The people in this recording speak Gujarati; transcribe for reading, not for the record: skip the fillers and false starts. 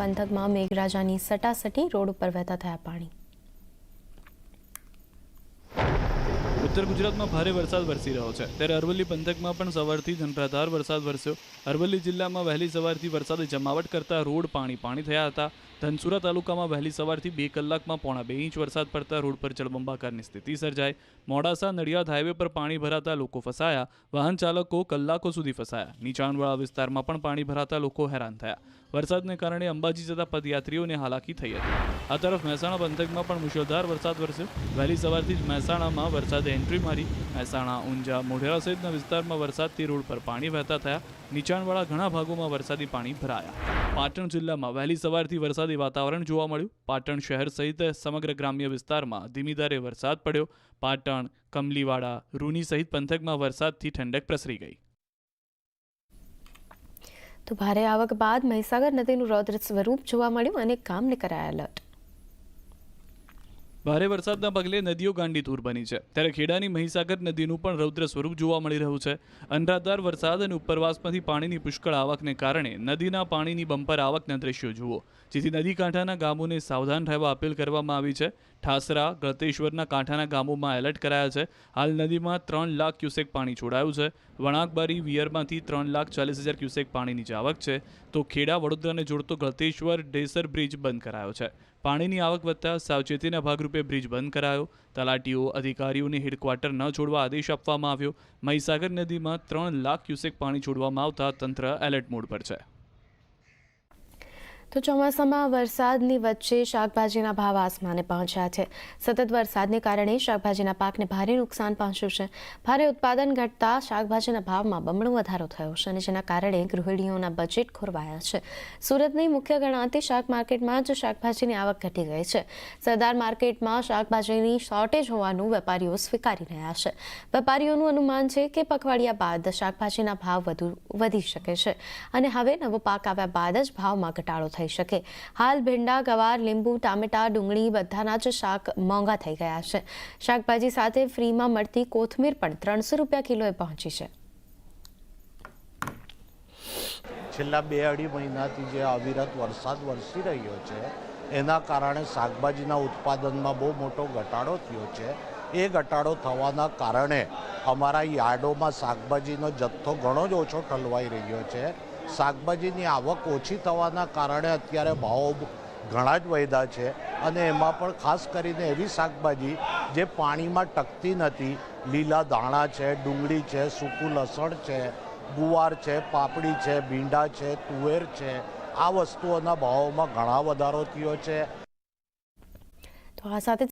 પંથકમાં મેઘરાજાની સટાસટી, રોડ ઉપર વહેતા થયા પાણી। उत्तर गुजरात में भारे वरसाद वरसी रह्यो छे त्यारे अरवल्ली पंथक में पण सवारथी ज अनराधार वरसाद वरस्यो। अरवल्ली जिल्ला में वहेली सवारथी वरसादे जमावट करता रोड पाणी पाणी थया हता। धनसुरा तालुका में वहेली सवारथी 2 कलाक में 1.5 इंच वरसाद पड़ता रोड पर जलबंबाकारनी स्थिति सर्जाई। मोडासा नडियाद हाईवे पर पाणी भराता लोको फसाया, वाहन चालको कलाको सुधी फसाया। नीचाणवाळा विस्तारमां पण पाणी भराता लोको हैरान थया। वरसादने कारणे अंबाजी जता पदयात्रीओने हालाकी थई हती। आ तरफ महेसाणा पंथकमां पण मुसळधार वरसाद वरस्यो। वहेली सवारथी ज महेसाणामां वरसादे एंट्री मारी। महेसाणा, ऊंझा, मोढेरा सहितना विस्तारमां वरसादथी रोड पर पाणी वहेता थया। नीचाणवाळा घणा भागोमां वरसादी पाणी भराया। पाटण जिल्लामां वहेली सवारथी वरसादी वातावरण जोवा मळ्युं। पाटण शहर सहित समग्र ग्राम्य विस्तारमां धीमी धारे वरसाद पड्यो। पाटण, कमलीवाड़ा, रूनी सहित पंथकमां वरसादथी ठंडक प्रसरी गई। तो भारे आवक बाद મહીસાગર નદીનું રૌદ્ર સ્વરૂપ જોવા મળ્યું અને ગામને કરાયા એલર્ટ। ભારે વરસાદના પગલે નદીઓ ગાંડીતુર બની છે ત્યારે ખેડાની મહીસાગર નદીનું પણ રૌદ્ર સ્વરૂપ જોવા મળી રહ્યું છે। અનરાધાર વરસાદ અને ઉપરવાસમાંથી પાણીની પુષ્કળ આવકને કારણે નદીના પાણીની બમ્પર આવકના દ્રશ્યો જુઓ, જેથી નદી કાંઠાના ગામોને સાવધાન રહેવા અપીલ કરવામાં આવી છે। ઠાસરા, ગળતેશ્વરના કાંઠાના ગામોમાં એલર્ટ કરાયા છે। હાલ નદીમાં 3 લાખ ક્યુસેક પાણી છોડાયું છે। વણાકબારી વિયરમાંથી 3,40,000 ક્યુસેક પાણીની આવક છે, તો ખેડા વડોદરાને જોડતો ગળતેશ્વર ડેસર બ્રિજ બંધ કરાયો છે। પાણીની આવક વધતા સાવચેતીના ભાગરૂપે બ્રિજ બંધ કરાયો। તલાટીઓ, અધિકારીઓને હેડક્વાર્ટર ન છોડવા આદેશ આપવામાં આવ્યો। મહીસાગર નદીમાં 3 લાખ ક્યુસેક પાણી છોડવામાં આવતા તંત્ર એલર્ટ મોડ પર છે। તો ચોમાસામાં વરસાદની વચ્ચે શાકભાજીના ભાવ આસમાને પહોંચ્યા છે। સતત વરસાદને કારણે શાકભાજીના પાકને ભારે નુકસાન પહોંચ્યું છે। ભારે ઉત્પાદન ઘટતા શાકભાજીના ભાવમાં બમણો વધારો થયો છે અને જેના કારણે ગૃહિણીઓના બજેટ ખોરવાયા છે। સુરતની મુખ્ય ગણાતી શાક માર્કેટમાં જ શાકભાજીની આવક ઘટી ગઈ છે। સરદાર માર્કેટમાં શાકભાજીની શોર્ટેજ હોવાનું વેપારીઓ સ્વીકારી રહ્યા છે। વેપારીઓનું અનુમાન છે કે પખવાડિયા બાદ શાકભાજીના ભાવ વધી શકે છે અને હવે નવો પાક આવ્યા બાદ જ ભાવમાં ઘટાડો થઈ શકે। હાલ ભીંડા, ગવાર, લીંબુ, ટામેટા, ડુંગળી બધાના જ શાક મોંઘા થઈ ગયા છે। શાકભાજી સાથે ફ્રીમાં મળતી કોથમીર પણ 300 રૂપિયા કિલોએ પહોંચી છે। છેલ્લા 2-2.5 મહિનાથી જે અવિરત વરસાદ વરસી રહ્યો છે એના કારણે શાકભાજીના ઉત્પાદનમાં બહુ મોટો ઘટાડો થયો છે। એ ઘટાડો થવાના કારણે અમારા યાર્ડોમાં શાકભાજીનો જથ્થો ઘણો જ ઓછો ઠલવાઈ રહ્યો છે। શાકભાજીની આવક ઓછી થવાના કારણે અત્યારે ભાવ ઘણા જ વધ્યા છે અને એમાં પણ ખાસ કરીને એવી શાકભાજી જે પાણીમાં ટકતી નથી, લીલા ધાણા છે, ડુંગળી છે, સૂકું લસણ છે, ગુવાર છે, પાપડી છે, ભીંડા છે, તુવેર છે, આ વસ્તુઓના ભાવોમાં ઘણા વધારો થયો છે। તો આ સાથે